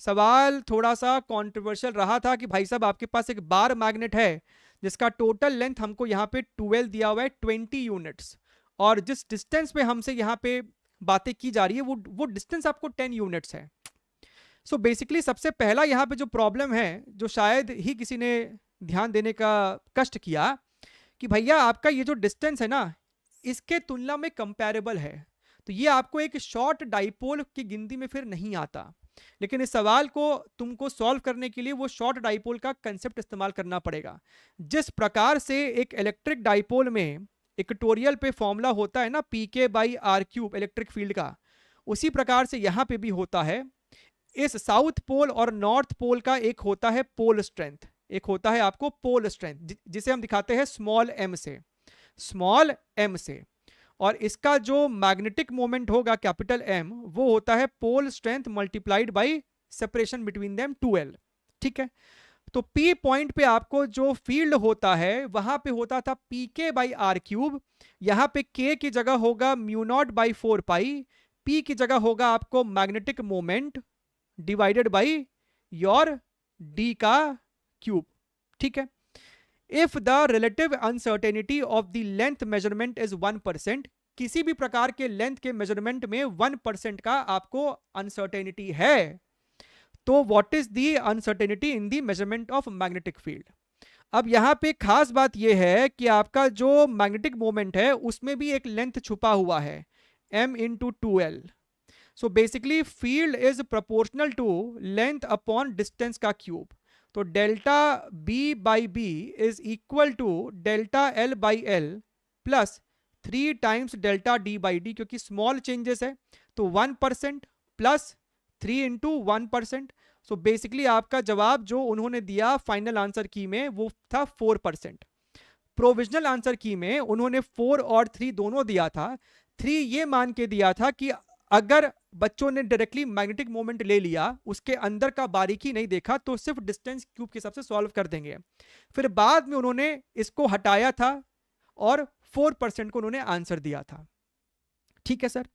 सवाल थोड़ा सा कंट्रोवर्शियल रहा था कि भाई साहब आपके पास एक बार मैग्नेट है जिसका टोटल लेंथ हमको यहाँ पे 12 दिया हुआ है 20 यूनिट्स, और जिस डिस्टेंस पे हमसे यहाँ पे बातें की जा रही है वो डिस्टेंस आपको 10 यूनिट्स है। सो बेसिकली सबसे पहला यहाँ पे जो प्रॉब्लम है, जो शायद ही किसी ने ध्यान देने का कष्ट किया, कि भैया आपका ये जो डिस्टेंस है ना, इसके तुलना में कंपैरेबल है, तो ये आपको एक शॉर्ट डाइपोल की गिनती में फिर नहीं आता। लेकिन इस सवाल को तुमको सॉल्व करने के लिए वो शॉर्ट डाइपोल का कंसेप्ट इस्तेमाल करना पड़ेगा। जिस प्रकार से एक इलेक्ट्रिक डाइपोल में इक्वेटोरियल पे फॉर्मूला होता है ना, PK by R cube electric field का, उसी प्रकार से यहां पे भी होता है। इस साउथ पोल और नॉर्थ पोल का एक होता है पोल स्ट्रेंथ, एक होता है आपको पोल स्ट्रेंथ, जिसे हम दिखाते हैं स्मॉल एम से, स्मॉल एम से। और इसका जो मैग्नेटिक मोमेंट होगा कैपिटल एम, वो होता है pole strength multiplied by separation between them 2L। ठीक है, तो P पॉइंट पे आपको जो फील्ड होता है वहां पे होता था PK बाई आर क्यूब, यहां पे K की जगह होगा mu naught by 4 pi, P की जगह होगा आपको magnetic moment divided by your D का क्यूब। ठीक है, if the relative uncertainty of the length measurement is 1%, किसी भी प्रकार के लेंथ के मेजरमेंट में 1% का आपको अनसर्टेनिटी है, तो what is the uncertainty in the measurement of magnetic field. अब यहां पे खास बात यह है कि आपका जो मैग्नेटिक मोमेंट है उसमें भी एक लेंथ छुपा हुआ है, m into 2L। So basically field is proportional to length upon distance का क्यूब। तो delta B by B is equal to delta L by L plus 3 times delta D by D, क्योंकि small changes है तो 1% plus 3 into 1%। So basically आपका जवाब जो उन्होंने दिया फाइनल आंसर की में वो था 4%। प्रोविजनल आंसर की में उन्होंने 4 और 3 दोनों दिया था। 3 ये मान के दिया था कि अगर बच्चों ने डायरेक्टली मैग्नेटिक मोमेंट ले लिया, उसके अंदर का बारीकी नहीं देखा, तो सिर्फ डिस्टेंस क्यूब के हिसाब से सॉल्व कर देंगे। फिर बाद में उन्होंने इसको हटाया था और 4% को उन्होंने आंसर दिया था। ठीक है सर।